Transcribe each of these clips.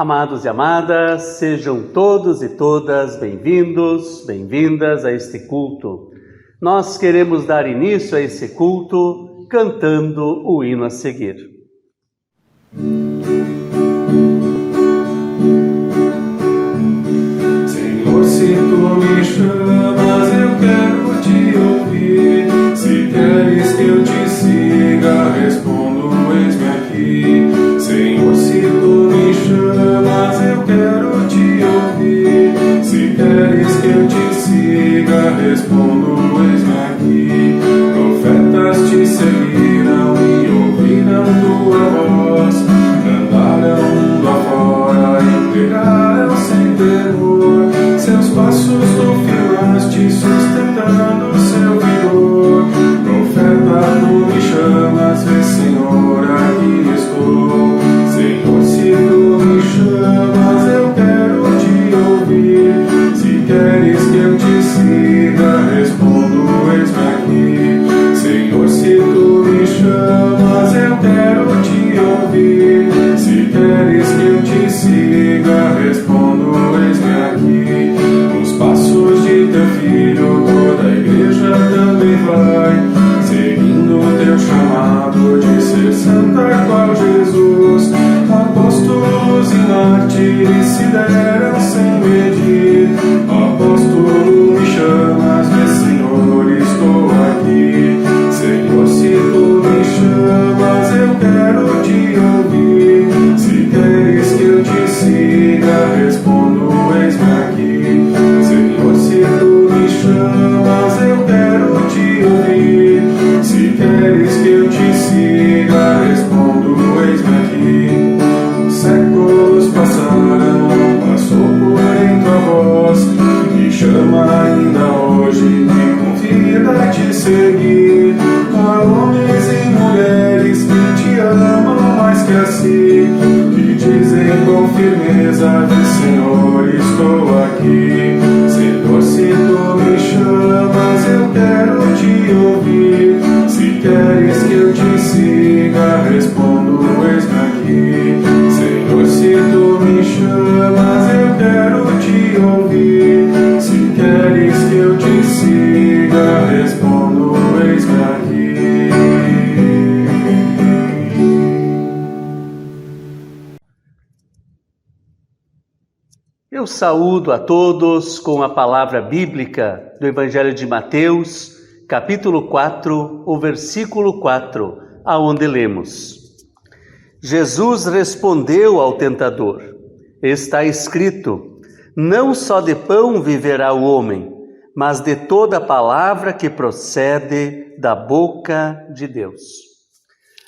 Amados e amadas, sejam todos e todas bem-vindos, bem-vindas a este culto. Nós queremos dar início a esse culto cantando o hino a seguir. Senhor, se tu me chamas, eu quero te ouvir. Se queres que eu te siga, respondo, eis-me aqui. Senhor, se tu me chamas, eu quero te ouvir. Se queres que eu te siga, respondo, eis-me aqui. Profetas te seguirão e ouvirão tua voz, andarão mundo afora e pregarão sem temor. Seus passos tu firmaste, sustentando seu vigor. Profeta, tu me chamas, vê, Senhor, aqui estou. Senhor, se tu me chamas, eu quero te ouvir. Se queres que eu te siga, respondo, eis-me aqui. Senhor, se tu me chamas, eu quero te ouvir. Se queres que eu te siga, respondo, eis-me aqui. Os passos de teu filho, toda a igreja também vai, seguindo o teu chamado de ser santa qual Jesus. Apóstolos e mártires se deram sem medir. Apóstolo, me chamas, vê, Senhor, estou aqui. Senhor, se tu me chamas, eu quero te ouvir. Se queres que eu te siga, respondo, eis-me aqui. Senhor, se tu me chamas, eu quero te ouvir. Se queres que eu te siga, respondo, eis-me aqui. Os séculos passaram, passou porém tua voz, me chama ainda hoje, me convida a te seguir. Há homens e mulheres que te amam mais que a si, que dizem com firmeza, vê, Senhor, estou aqui. Senhor, se tu me chamas, eu quero te ouvir. Se queres que eu te siga, respondo, eis-me aqui. Senhor, se tu me chamas, eu quero te ouvir. Se queres que eu te siga, respondo, eis-me aqui. Eu saúdo a todos com a palavra bíblica do Evangelho de Mateus, capítulo 4, o versículo 4, aonde lemos: Jesus respondeu ao tentador: está escrito, não só de pão viverá o homem, mas de toda palavra que procede da boca de Deus.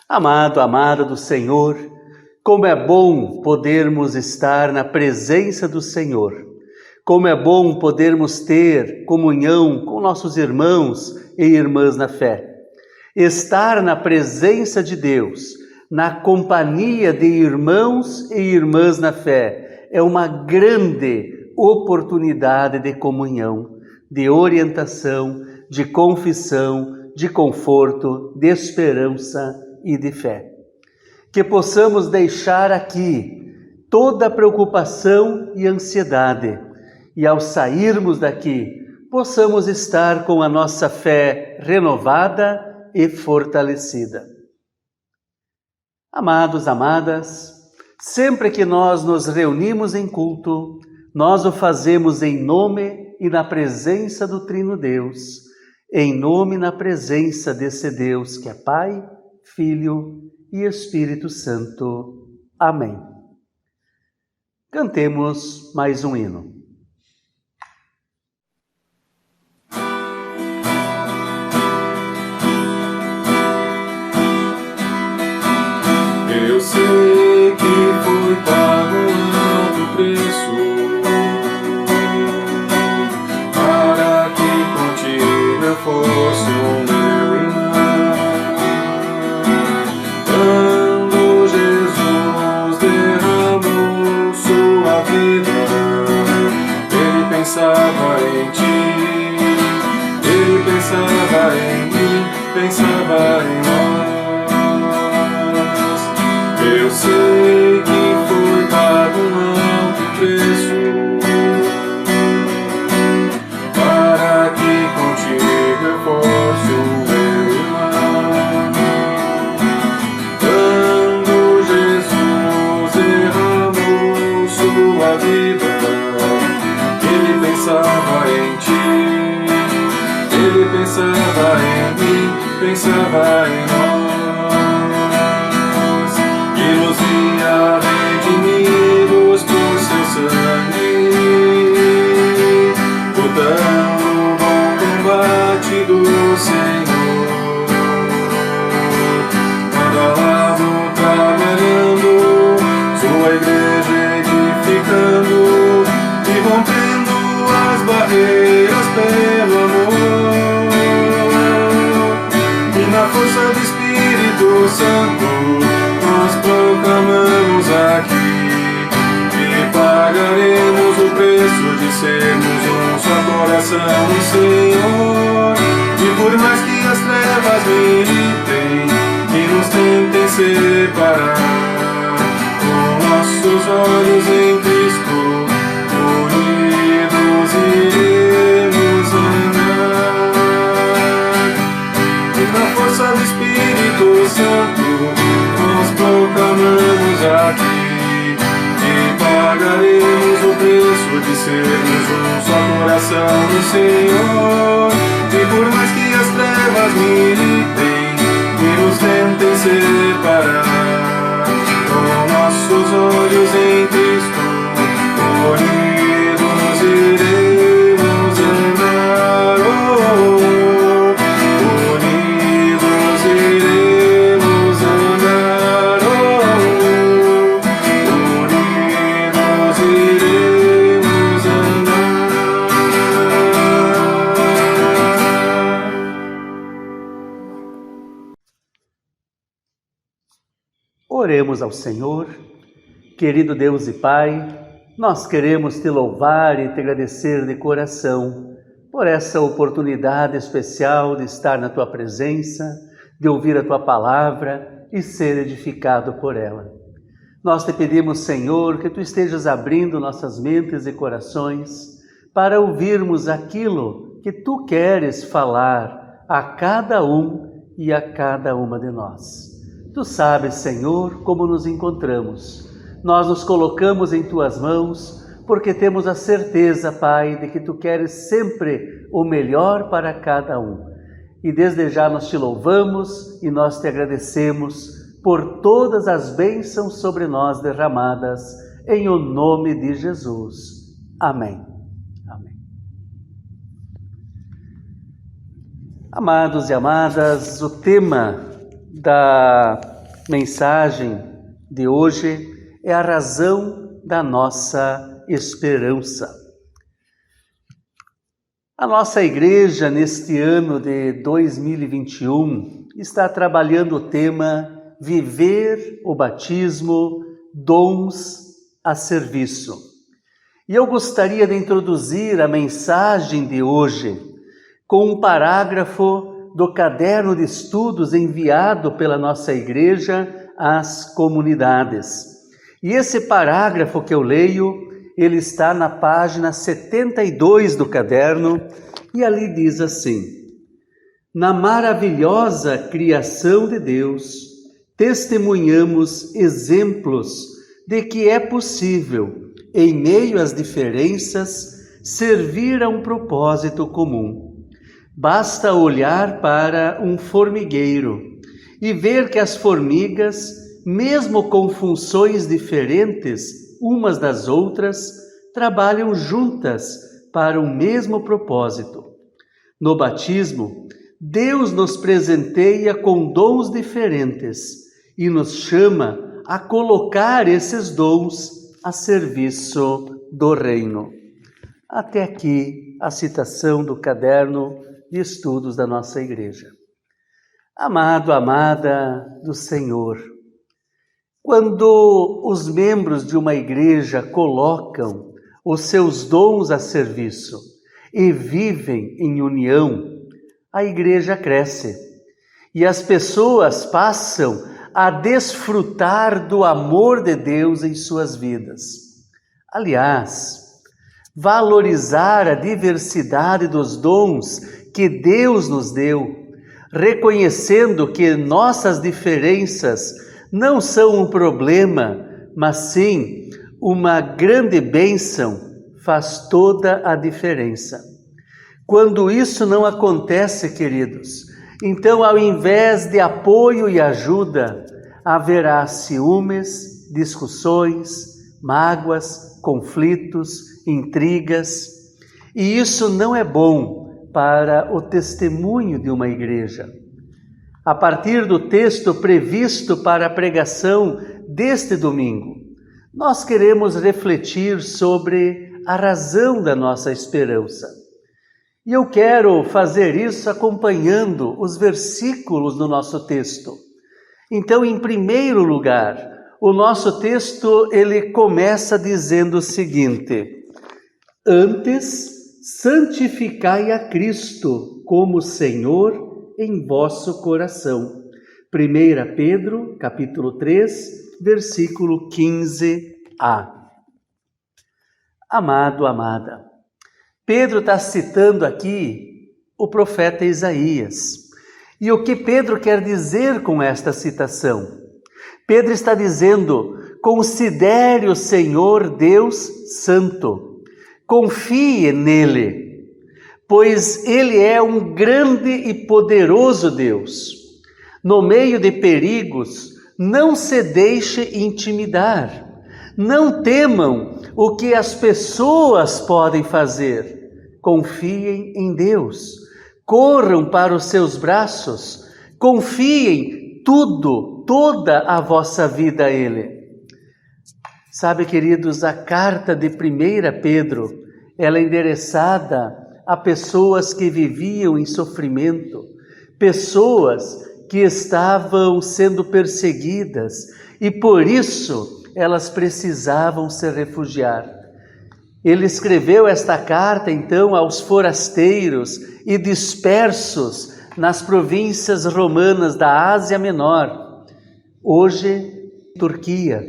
Amado, amada do Senhor, como é bom podermos estar na presença do Senhor. Como é bom podermos ter comunhão com nossos irmãos e irmãs na fé. Estar na presença de Deus, na companhia de irmãos e irmãs na fé, é uma grande oportunidade de comunhão, de orientação, de confissão, de conforto, de esperança e de fé. Que possamos deixar aqui toda a preocupação e ansiedade, e ao sairmos daqui, possamos estar com a nossa fé renovada e fortalecida. Amados, amadas, sempre que nós nos reunimos em culto, nós o fazemos em nome e na presença do Trino Deus, em nome e na presença desse Deus que é Pai, Filho e Espírito Santo. Amém. Cantemos mais um hino. Eu sei que foi pago um alto preço para que contigo eu fosse o meu irmão. Quando Jesus derramou sua vida, Ele pensava em ti, Ele pensava em mim, pensava em nós. Eu sei que foi pago um pensava em ti. Ele pensava em mim, pensava em nós, e nos via redimidos por seu sangue, lutando o bom combate do Senhor, lado a lado trabalhando, sua igreja edificando e rompendo as barreiras pelo amor. E na força do Espírito Santo nós proclamamos aqui que pagaremos o preço de sermos um só coração no Senhor. E por mais que as trevas militem e nos tentem separar, com nossos olhos em Cristo unidos iremos andar. E na força do Espírito Santo nós proclamamos aqui que pagaremos o preço de sermos um só coração no Senhor. E por mais que as trevas militem e nos tentem separar, com nossos olhos em Cristo unidos iremos andar. Unidos iremos andar. Unidos iremos andar. Oremos ao Senhor. Querido Deus e Pai, nós queremos te louvar e te agradecer de coração por essa oportunidade especial de estar na tua presença, de ouvir a tua palavra e ser edificado por ela. Nós te pedimos, Senhor, que tu estejas abrindo nossas mentes e corações para ouvirmos aquilo que tu queres falar a cada um e a cada uma de nós. Tu sabes, Senhor, como nos encontramos. Nós nos colocamos em tuas mãos porque temos a certeza, Pai, de que tu queres sempre o melhor para cada um. E desde já nós te louvamos e nós te agradecemos por todas as bênçãos sobre nós derramadas, em o nome de Jesus. Amém. Amém. Amados e amadas, o tema da mensagem de hoje é a razão da nossa esperança. A nossa igreja, neste ano de 2021, está trabalhando o tema Viver o Batismo, Dons a Serviço. E eu gostaria de introduzir a mensagem de hoje com um parágrafo do caderno de estudos enviado pela nossa igreja às comunidades. E esse parágrafo que eu leio, ele está na página 72 do caderno, e ali diz assim: na maravilhosa criação de Deus, testemunhamos exemplos de que é possível, em meio às diferenças, servir a um propósito comum. Basta olhar para um formigueiro e ver que as formigas, mesmo com funções diferentes umas das outras, trabalham juntas para o mesmo propósito. No batismo, Deus nos presenteia com dons diferentes e nos chama a colocar esses dons a serviço do reino. Até aqui a citação do caderno de estudos da nossa igreja. Amado, amada do Senhor, quando os membros de uma igreja colocam os seus dons a serviço e vivem em união, a igreja cresce e as pessoas passam a desfrutar do amor de Deus em suas vidas. Aliás, valorizar a diversidade dos dons que Deus nos deu, reconhecendo que nossas diferenças não são um problema, mas sim uma grande bênção, faz toda a diferença. Quando isso não acontece, queridos, então ao invés de apoio e ajuda, haverá ciúmes, discussões, mágoas, conflitos, intrigas. E isso não é bom para o testemunho de uma igreja. A partir do texto previsto para a pregação deste domingo, nós queremos refletir sobre a razão da nossa esperança. E eu quero fazer isso acompanhando os versículos do nosso texto. Então, em primeiro lugar, o nosso texto ele começa dizendo o seguinte: antes, santificai a Cristo como Senhor em vosso coração. 1 Pedro, capítulo 3, versículo 15a. Amado, amada, Pedro está citando aqui o profeta Isaías. E o que Pedro quer dizer com esta citação? Pedro está dizendo: considere o Senhor Deus santo, confie nele, pois ele é um grande e poderoso Deus. No meio de perigos, não se deixe intimidar. Não temam o que as pessoas podem fazer. Confiem em Deus. Corram para os seus braços. Confiem toda a vossa vida a Ele. Sabe, queridos, a carta de 1 Pedro, ela é endereçada a pessoas que viviam em sofrimento, pessoas que estavam sendo perseguidas e por isso elas precisavam se refugiar. Ele escreveu esta carta então aos forasteiros e dispersos nas províncias romanas da Ásia Menor, hoje Turquia.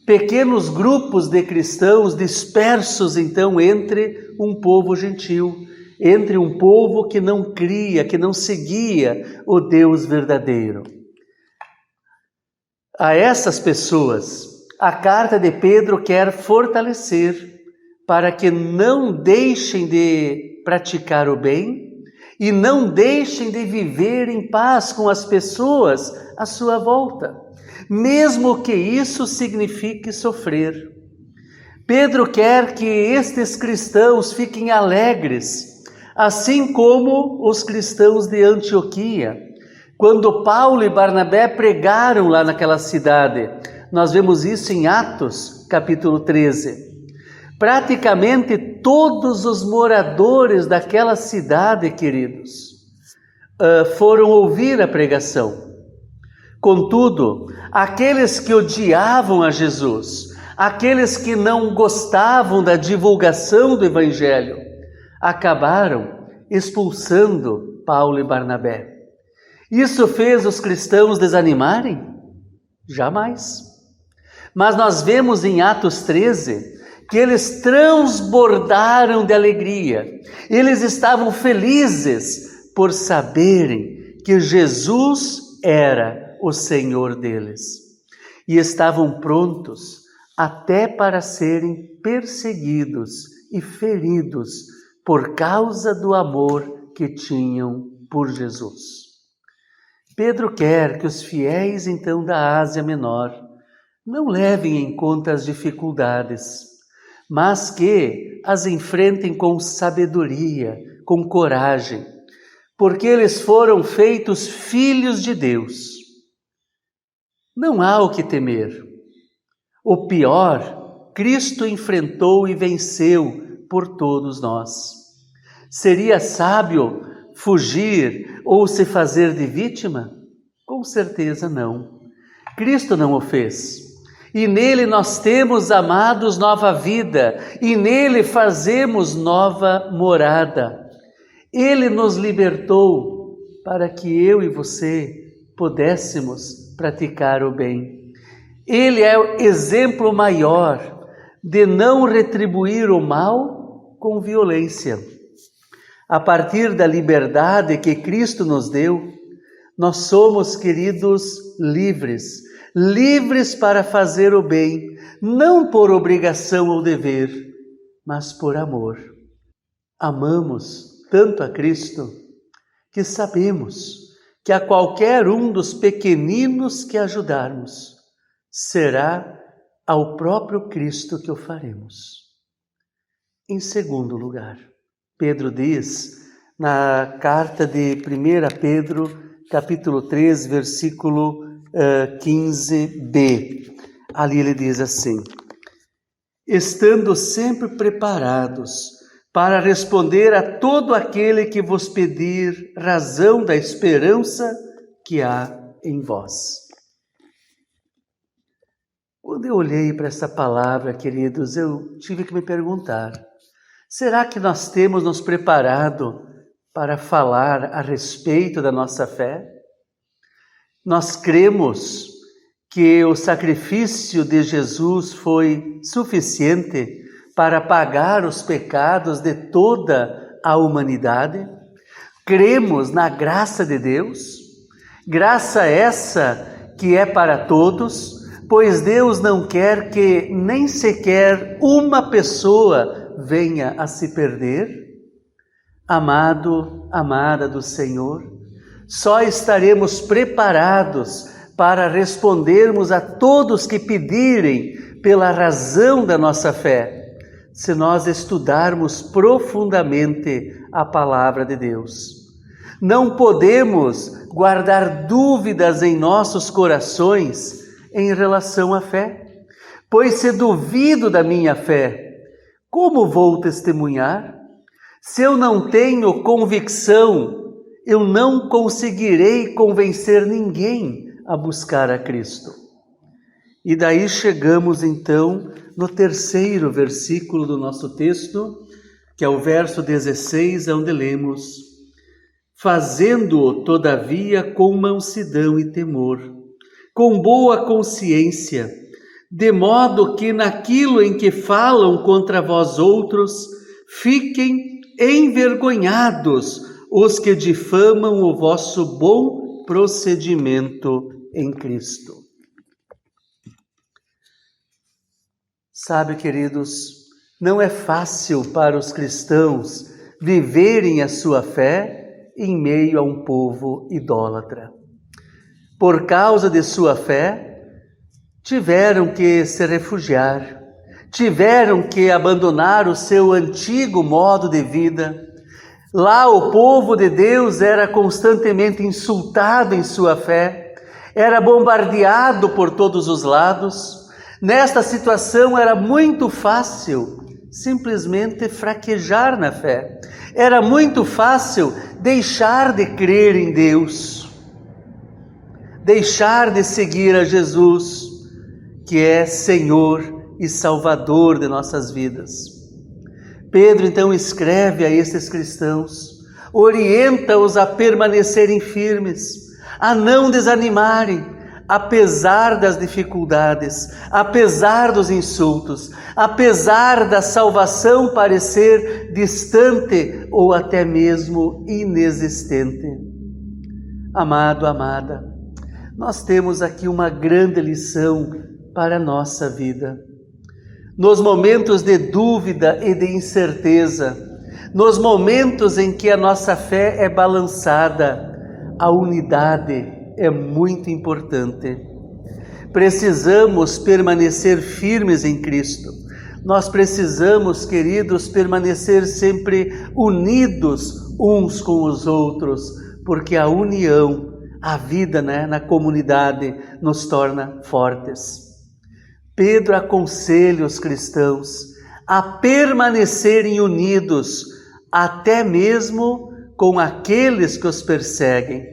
Pequenos grupos de cristãos dispersos então entre um povo gentil, entre um povo que não cria, que não seguia o Deus verdadeiro. A essas pessoas, a carta de Pedro quer fortalecer para que não deixem de praticar o bem e não deixem de viver em paz com as pessoas à sua volta, mesmo que isso signifique sofrer. Pedro quer que estes cristãos fiquem alegres, assim como os cristãos de Antioquia. Quando Paulo e Barnabé pregaram lá naquela cidade, nós vemos isso em Atos, capítulo 13. Praticamente todos os moradores daquela cidade, queridos, foram ouvir a pregação. Contudo, aqueles que odiavam a Jesus, aqueles que não gostavam da divulgação do Evangelho, acabaram expulsando Paulo e Barnabé. Isso fez os cristãos desanimarem? Jamais. Mas nós vemos em Atos 13 que eles transbordaram de alegria. Eles estavam felizes por saberem que Jesus era o Senhor deles. E estavam prontos até para serem perseguidos e feridos por causa do amor que tinham por Jesus. Pedro quer que os fiéis então da Ásia Menor não levem em conta as dificuldades, mas que as enfrentem com sabedoria, com coragem, porque eles foram feitos filhos de Deus. Não há o que temer. O pior, Cristo enfrentou e venceu por todos nós. Seria sábio fugir ou se fazer de vítima? Com certeza não. Cristo não o fez. E nele nós temos, amados, nova vida, e nele fazemos nova morada. Ele nos libertou para que eu e você pudéssemos praticar o bem. Ele é o exemplo maior de não retribuir o mal com violência. A partir da liberdade que Cristo nos deu, nós somos, queridos, livres para fazer o bem, não por obrigação ou dever, mas por amor. Amamos tanto a Cristo que sabemos que a qualquer um dos pequeninos que ajudarmos, será ao próprio Cristo que o faremos. Em segundo lugar, Pedro diz na carta de 1 Pedro, capítulo 3, versículo 15b. Ali ele diz assim: estando sempre preparados para responder a todo aquele que vos pedir razão da esperança que há em vós. Quando eu olhei para essa palavra, queridos, eu tive que me perguntar: será que nós temos nos preparado para falar a respeito da nossa fé? Nós cremos que o sacrifício de Jesus foi suficiente para pagar os pecados de toda a humanidade? Cremos na graça de Deus, graça essa que é para todos, pois Deus não quer que nem sequer uma pessoa venha a se perder. Amado, amada do Senhor, só estaremos preparados para respondermos a todos que pedirem pela razão da nossa fé, se nós estudarmos profundamente a palavra de Deus. Não podemos guardar dúvidas em nossos corações em relação à fé, pois se duvido da minha fé, como vou testemunhar? Se eu não tenho convicção, eu não conseguirei convencer ninguém a buscar a Cristo. E daí chegamos então no terceiro versículo do nosso texto, que é o verso 16, onde lemos: fazendo-o todavia com mansidão e temor, com boa consciência, de modo que naquilo em que falam contra vós outros, fiquem envergonhados os que difamam o vosso bom procedimento em Cristo. Sabe, queridos, não é fácil para os cristãos viverem a sua fé em meio a um povo idólatra. Por causa de sua fé, tiveram que se refugiar, tiveram que abandonar o seu antigo modo de vida. Lá o povo de Deus era constantemente insultado em sua fé, era bombardeado por todos os lados. Nesta situação era muito fácil simplesmente fraquejar na fé. Era muito fácil deixar de crer em Deus, deixar de seguir a Jesus, que é Senhor e Salvador de nossas vidas. Pedro então escreve a esses cristãos, orienta-os a permanecerem firmes, a não desanimarem, apesar das dificuldades, apesar dos insultos, apesar da salvação parecer distante ou até mesmo inexistente. Amado, amada, nós temos aqui uma grande lição para a nossa vida. Nos momentos de dúvida e de incerteza, nos momentos em que a nossa fé é balançada, a unidade é muito importante. Precisamos permanecer firmes em Cristo. Nós precisamos, queridos, permanecer sempre unidos uns com os outros, porque a união, a vida, na comunidade nos torna fortes. Pedro aconselha os cristãos a permanecerem unidos, até mesmo com aqueles que os perseguem,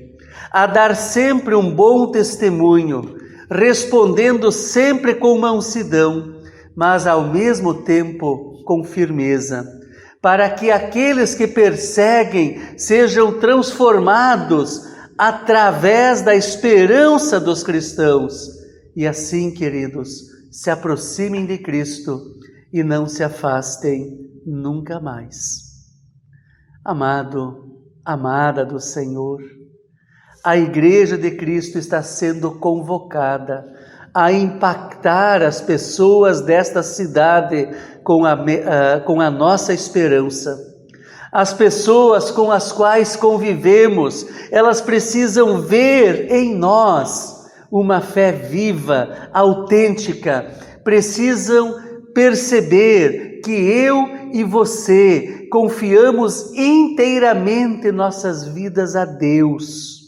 a dar sempre um bom testemunho, respondendo sempre com mansidão, mas ao mesmo tempo com firmeza, para que aqueles que perseguem sejam transformados através da esperança dos cristãos. E assim, queridos, se aproximem de Cristo e não se afastem nunca mais. Amado, amada do Senhor, a Igreja de Cristo está sendo convocada a impactar as pessoas desta cidade com a nossa esperança. As pessoas com as quais convivemos, elas precisam ver em nós uma fé viva, autêntica, precisam perceber que eu e você confiamos inteiramente nossas vidas a Deus,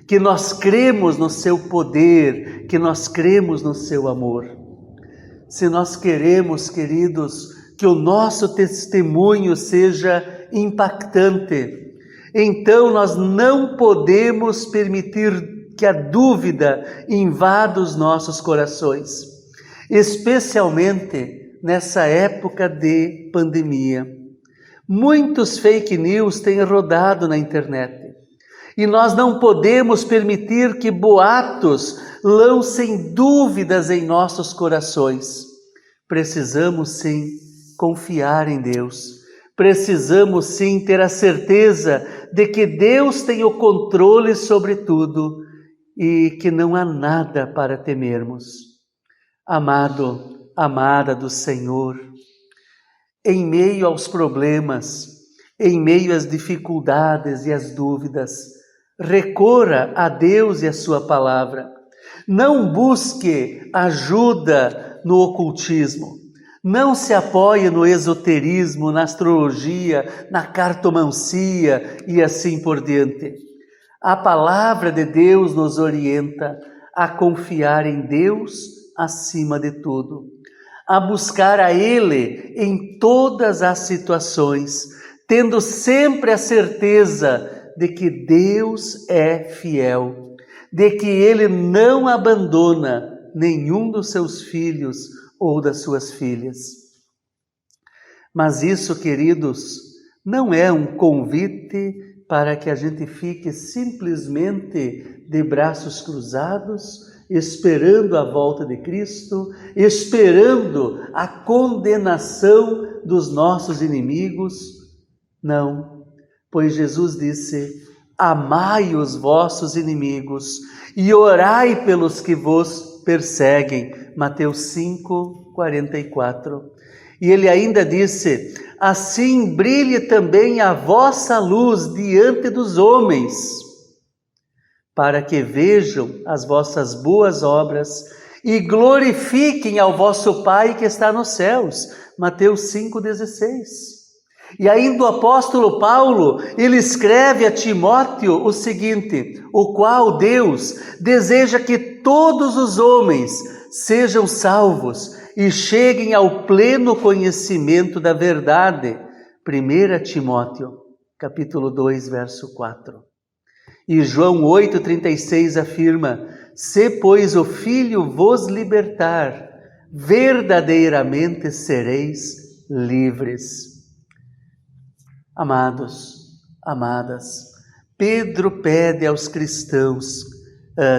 que nós cremos no seu poder, que nós cremos no seu amor. Se nós queremos, queridos, que o nosso testemunho seja impactante, então nós não podemos permitir que a dúvida invada os nossos corações, especialmente nessa época de pandemia. Muitos fake news têm rodado na internet e nós não podemos permitir que boatos lancem dúvidas em nossos corações. Precisamos sim confiar em Deus. Precisamos sim ter a certeza de que Deus tem o controle sobre tudo e que não há nada para temermos. Amado, amada do Senhor, em meio aos problemas, em meio às dificuldades e às dúvidas, recorra a Deus e a sua palavra. Não busque ajuda no ocultismo. Não se apoie no esoterismo, na astrologia, na cartomancia e assim por diante. A palavra de Deus nos orienta a confiar em Deus acima de tudo, a buscar a Ele em todas as situações, tendo sempre a certeza de que Deus é fiel, de que Ele não abandona nenhum dos seus filhos ou das suas filhas. Mas isso, queridos, não é um convite para que a gente fique simplesmente de braços cruzados, esperando a volta de Cristo, esperando a condenação dos nossos inimigos. Não, pois Jesus disse: amai os vossos inimigos e orai pelos que vos perseguem. Mateus 5, 44. E ele ainda disse: assim brilhe também a vossa luz diante dos homens, para que vejam as vossas boas obras e glorifiquem ao vosso Pai que está nos céus. Mateus 5,16. E ainda o apóstolo Paulo, ele escreve a Timóteo o seguinte: o qual Deus deseja que todos os homens sejam salvos e cheguem ao pleno conhecimento da verdade. 1 Timóteo, capítulo 2, verso 4. E João 8,36 afirma: se, pois, o Filho vos libertar, verdadeiramente sereis livres. Amados, amadas, Pedro pede aos cristãos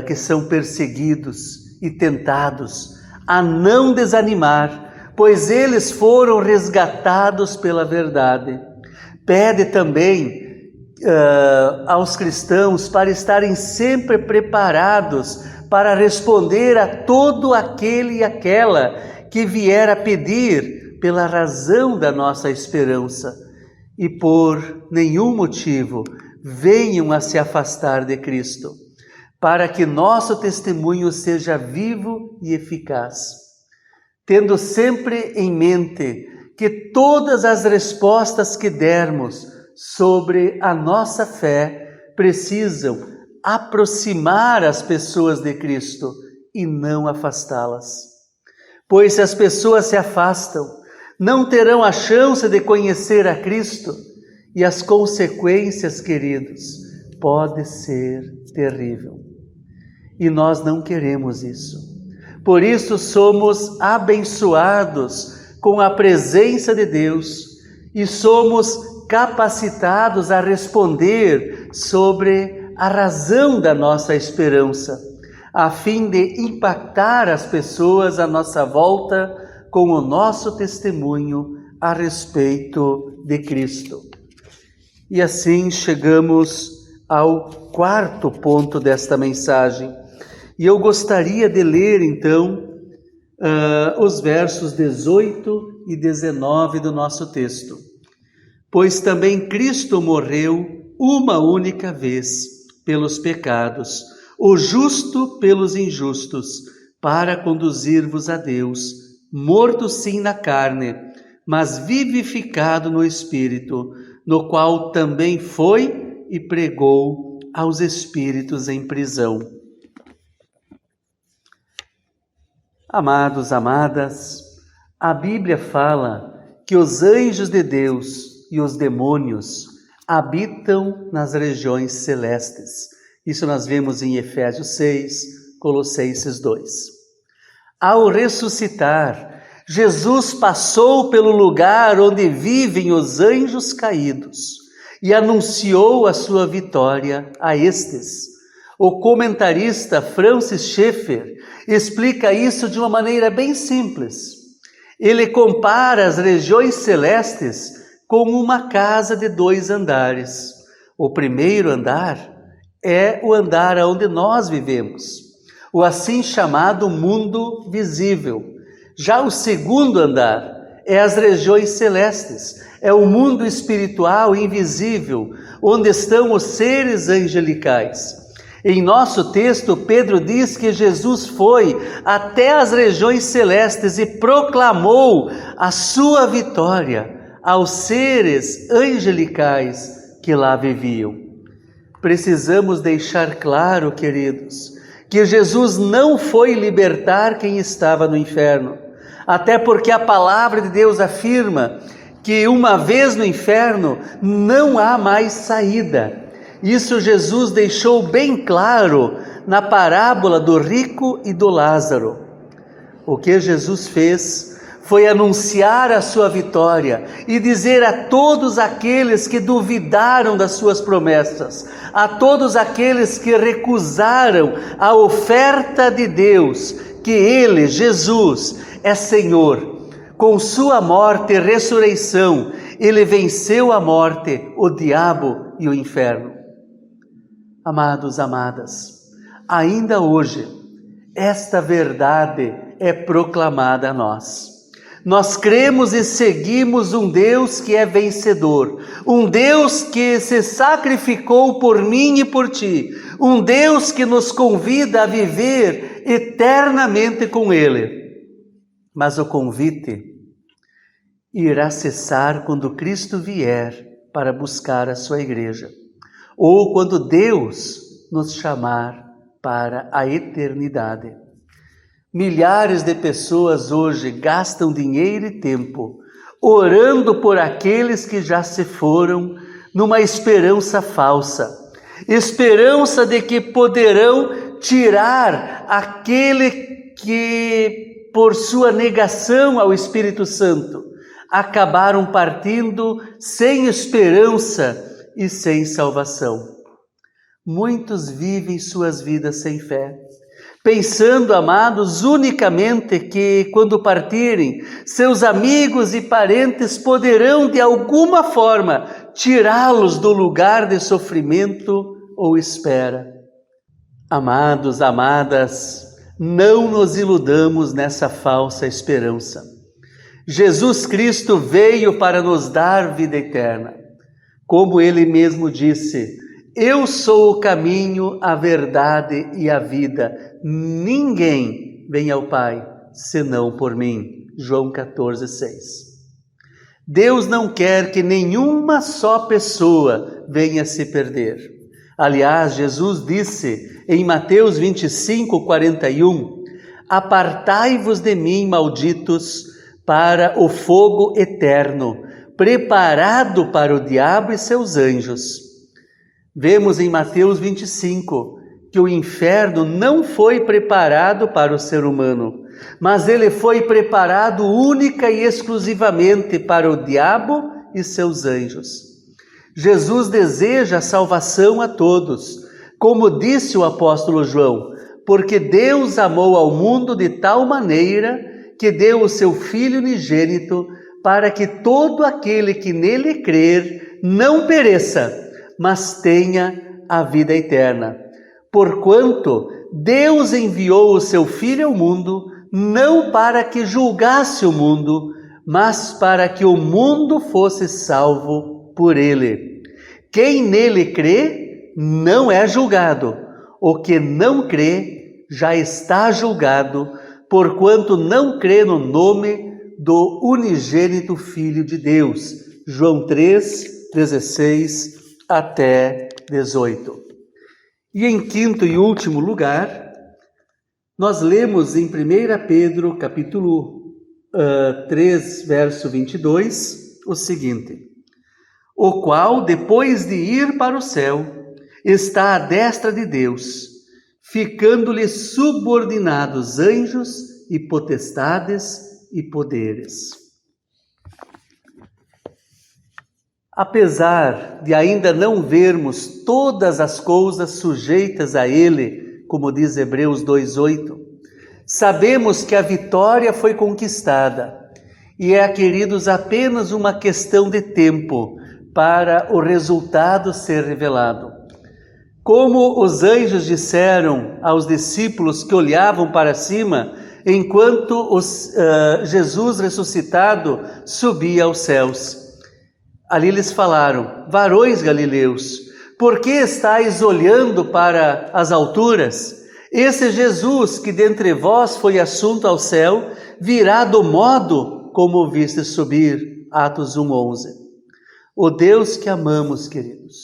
que são perseguidos e tentados a não desanimar, pois eles foram resgatados pela verdade. Pede também aos cristãos para estarem sempre preparados para responder a todo aquele e aquela que vier a pedir pela razão da nossa esperança e por nenhum motivo venham a se afastar de Cristo, para que nosso testemunho seja vivo e eficaz, tendo sempre em mente que todas as respostas que dermos sobre a nossa fé precisam aproximar as pessoas de Cristo e não afastá-las. Pois se as pessoas se afastam, não terão a chance de conhecer a Cristo e as consequências, queridos, pode ser terrível. E nós não queremos isso. Por isso somos abençoados com a presença de Deus e somos capacitados a responder sobre a razão da nossa esperança, a fim de impactar as pessoas à nossa volta com o nosso testemunho a respeito de Cristo. E assim chegamos ao quarto ponto desta mensagem. E eu gostaria de ler, então, os versos 18 e 19 do nosso texto. Pois também Cristo morreu uma única vez pelos pecados, o justo pelos injustos, para conduzir-vos a Deus, morto sim na carne, mas vivificado no Espírito, no qual também foi e pregou aos espíritos em prisão. Amados, amadas, a Bíblia fala que os anjos de Deus e os demônios habitam nas regiões celestes. Isso nós vemos em Efésios 6, Colossenses 2. Ao ressuscitar, Jesus passou pelo lugar onde vivem os anjos caídos e anunciou a sua vitória a estes. O comentarista Francis Schaeffer explica isso de uma maneira bem simples. Ele compara as regiões celestes com uma casa de 2 andares. O primeiro andar é o andar onde nós vivemos, o assim chamado mundo visível. Já o segundo andar é as regiões celestes, é o mundo espiritual invisível, onde estão os seres angelicais. Em nosso texto, Pedro diz que Jesus foi até as regiões celestes e proclamou a sua vitória aos seres angelicais que lá viviam. Precisamos deixar claro, queridos, que Jesus não foi libertar quem estava no inferno, até porque a palavra de Deus afirma que uma vez no inferno não há mais saída. Isso Jesus deixou bem claro na parábola do rico e do Lázaro. O que Jesus fez foi anunciar a sua vitória e dizer a todos aqueles que duvidaram das suas promessas, a todos aqueles que recusaram a oferta de Deus, que Ele, Jesus, é Senhor. Com sua morte e ressurreição, Ele venceu a morte, o diabo e o inferno. Amados, amadas, ainda hoje, esta verdade é proclamada a nós. Nós cremos e seguimos um Deus que é vencedor, um Deus que se sacrificou por mim e por ti, um Deus que nos convida a viver eternamente com Ele. Mas o convite irá cessar quando Cristo vier para buscar a sua igreja, ou quando Deus nos chamar para a eternidade. Milhares de pessoas hoje gastam dinheiro e tempo orando por aqueles que já se foram, numa esperança falsa, esperança de que poderão tirar aquele que, por sua negação ao Espírito Santo, acabaram partindo sem esperança e sem salvação. Muitos vivem suas vidas sem fé, pensando, amados, unicamente que, quando partirem, seus amigos e parentes poderão, de alguma forma, tirá-los do lugar de sofrimento ou espera. Amados, amadas, não nos iludamos nessa falsa esperança. Jesus Cristo veio para nos dar vida eterna. Como Ele mesmo disse: eu sou o caminho, a verdade e a vida. Ninguém vem ao Pai senão por mim. João 14:6. Deus não quer que nenhuma só pessoa venha se perder. Aliás, Jesus disse em Mateus 25:41: apartai-vos de mim, malditos, para o fogo eterno, preparado para o diabo e seus anjos. Vemos em Mateus 25 que o inferno não foi preparado para o ser humano, mas ele foi preparado única e exclusivamente para o diabo e seus anjos. Jesus deseja a salvação a todos, como disse o apóstolo João, porque Deus amou ao mundo de tal maneira que deu o seu Filho unigênito, para que todo aquele que nele crer não pereça, mas tenha a vida eterna. Porquanto Deus enviou o seu Filho ao mundo, não para que julgasse o mundo, mas para que o mundo fosse salvo por ele. Quem nele crê não é julgado. O que não crê já está julgado, porquanto não crê no nome do unigênito Filho de Deus. João 3, 16 até 18. E em quinto e último lugar, nós lemos em 1 Pedro, capítulo 3, verso 22, o seguinte: o qual, depois de ir para o céu, está à destra de Deus, ficando-lhe subordinados anjos e potestades e poderes. Apesar de ainda não vermos todas as coisas sujeitas a Ele, como diz Hebreus 2:8, sabemos que a vitória foi conquistada e é, queridos, apenas uma questão de tempo para o resultado ser revelado. Como os anjos disseram aos discípulos que olhavam para cima, enquanto Jesus ressuscitado subia aos céus. Ali eles falaram: varões galileus, por que estáis olhando para as alturas? Esse Jesus que dentre vós foi assunto ao céu, virá do modo como o viste subir. Atos 1:11. O Deus que amamos, queridos,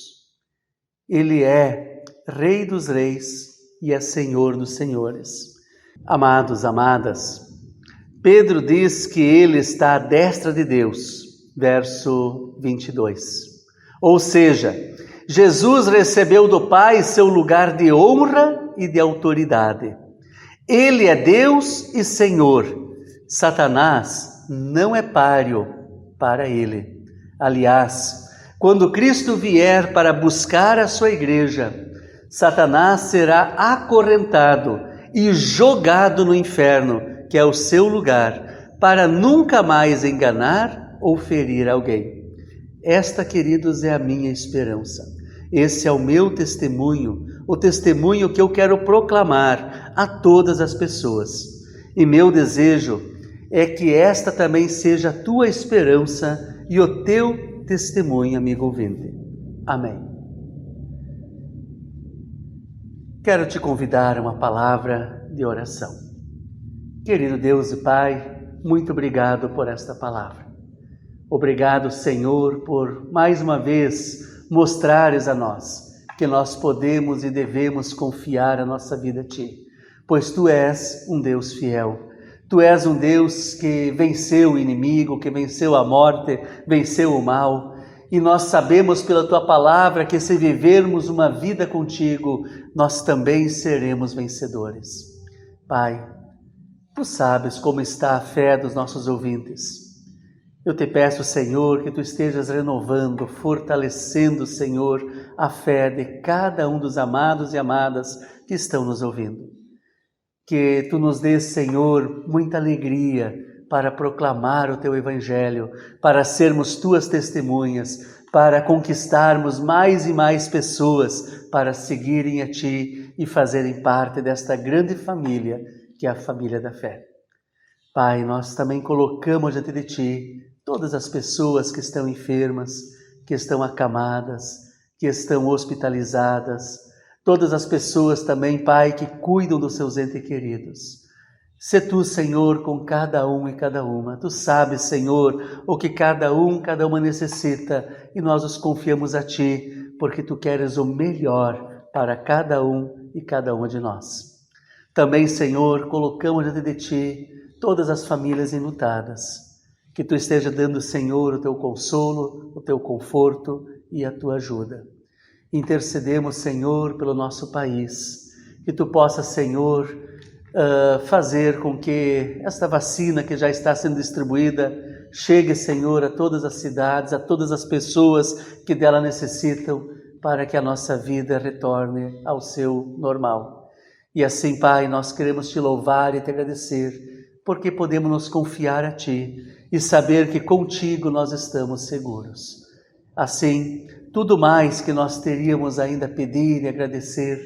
Ele é Rei dos reis e é Senhor dos senhores. Amados, amadas, Pedro diz que Ele está à destra de Deus, verso 22. Ou seja, Jesus recebeu do Pai seu lugar de honra e de autoridade. Ele é Deus e Senhor. Satanás não é páreo para Ele. Aliás, quando Cristo vier para buscar a sua igreja, Satanás será acorrentado e jogado no inferno, que é o seu lugar, para nunca mais enganar ou ferir alguém. Esta, queridos, é a minha esperança. Esse é o meu testemunho, o testemunho que eu quero proclamar a todas as pessoas. E meu desejo é que esta também seja a tua esperança e o teu testemunho, amigo ouvinte. Amém. Quero te convidar a uma palavra de oração. Querido Deus e Pai, muito obrigado por esta palavra. Obrigado, Senhor, por mais uma vez mostrares a nós que nós podemos e devemos confiar a nossa vida a Ti, pois Tu és um Deus fiel. Tu és um Deus que venceu o inimigo, que venceu a morte, venceu o mal. E nós sabemos pela Tua palavra que se vivermos uma vida contigo, nós também seremos vencedores. Pai, Tu sabes como está a fé dos nossos ouvintes. Eu te peço, Senhor, que Tu estejas renovando, fortalecendo, Senhor, a fé de cada um dos amados e amadas que estão nos ouvindo. Que Tu nos dês, Senhor, muita alegria para proclamar o Teu Evangelho, para sermos Tuas testemunhas, para conquistarmos mais e mais pessoas para seguirem a Ti e fazerem parte desta grande família, que é a família da fé. Pai, nós também colocamos diante de Ti todas as pessoas que estão enfermas, que estão acamadas, que estão hospitalizadas, todas as pessoas também, Pai, que cuidam dos seus entes queridos. Sê Tu, Senhor, com cada um e cada uma. Tu sabes, Senhor, o que cada uma necessita, e nós os confiamos a Ti, porque Tu queres o melhor para cada um e cada uma de nós. Também, Senhor, colocamos diante de Ti todas as famílias enlutadas. Que Tu esteja dando, Senhor, o Teu consolo, o Teu conforto e a Tua ajuda. Intercedemos, Senhor, pelo nosso país. Que Tu possa, Senhor, fazer com que esta vacina que já está sendo distribuída chegue, Senhor, a todas as cidades, a todas as pessoas que dela necessitam, para que a nossa vida retorne ao seu normal. E assim, Pai, nós queremos Te louvar e Te agradecer, porque podemos nos confiar a Ti e saber que contigo nós estamos seguros. Assim, tudo mais que nós teríamos ainda a pedir e agradecer,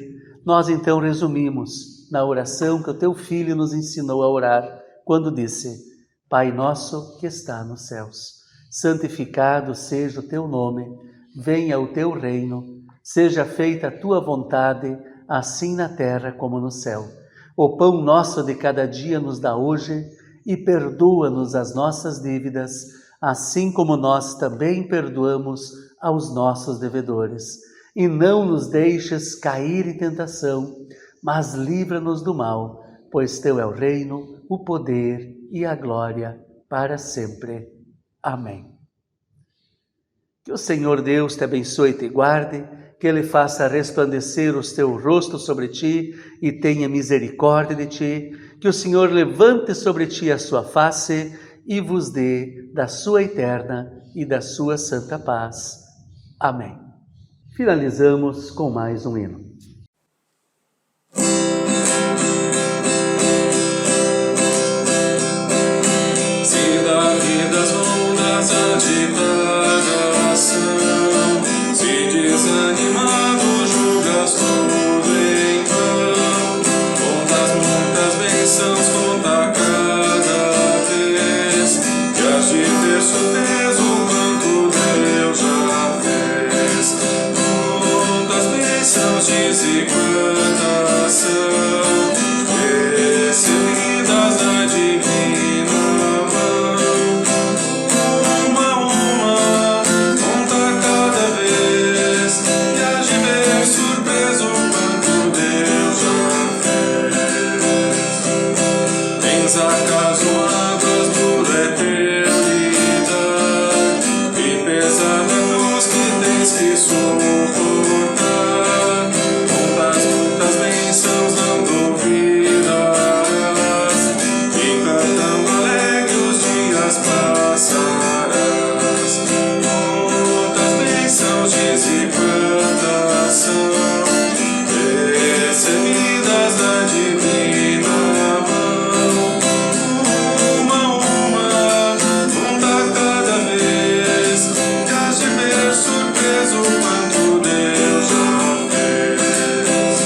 nós então resumimos na oração que o teu Filho nos ensinou a orar, quando disse: Pai nosso que está nos céus, santificado seja o teu nome, venha o teu reino, seja feita a tua vontade, assim na terra como no céu. O pão nosso de cada dia nos dá hoje, e perdoa-nos as nossas dívidas, assim como nós também perdoamos aos nossos devedores. E não nos deixes cair em tentação, mas livra-nos do mal, pois teu é o reino, o poder e a glória para sempre. Amém. Que o Senhor Deus te abençoe e te guarde, que Ele faça resplandecer o seu rosto sobre ti e tenha misericórdia de ti, que o Senhor levante sobre ti a sua face e vos dê da sua eterna e da sua santa paz. Amém. Finalizamos com mais um hino. Se da vida as ondas agitadas, se desanimado julgas tudo em vão, contas muitas bênçãos, conta cada vez, que has de ter surpreso quanto Deus já fez. Quantas bênçãos dize quantas são, recebidas da divina mão. Uma a uma, conta cada vez, e hás de ver surpreso quanto Deus já fez. Tens acaso mágoas por eternidade, e pesada cruz que tens que suportar. Contas muitas bênçãos não duvidarás, e cantando alegre os dias passarás. Quantas bênçãos dize quantas são, recebidas da divina mão. Uma a uma, conta cada vez, que hás de ver surpreso quanto Deus já fez.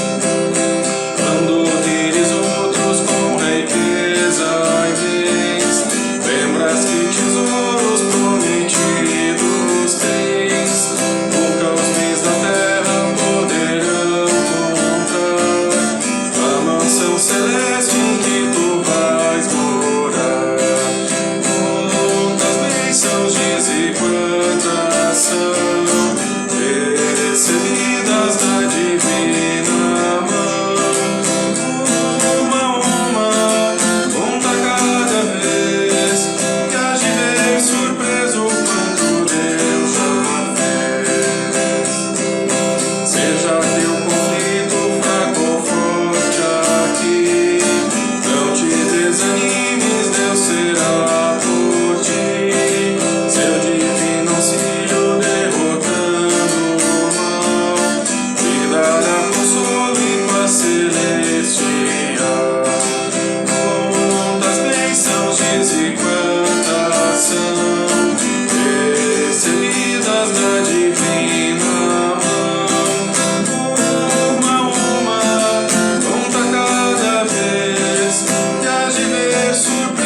Quando vires outros com riqueza e bens, lembras que tesouros prometidos tens. Nunca os bens da terra poderão comprar a mansão celeste em que tu vais morar. Quantas bênçãos dize quantas são, recebidas da divina mão. Uma a uma, conta cada vez, que hás de ver surpreso quanto Deus já fez. Seja teu conflito fraco ou forte aqui, não te desanimes, Deus será por ti. Seu divino auxílio derrotando o mal, te dará consolo e paz celestial. Quantas bênçãos dize quantas são, recebidas da divina mão. Uma a uma, conta cada vez, que hás de ver surpreso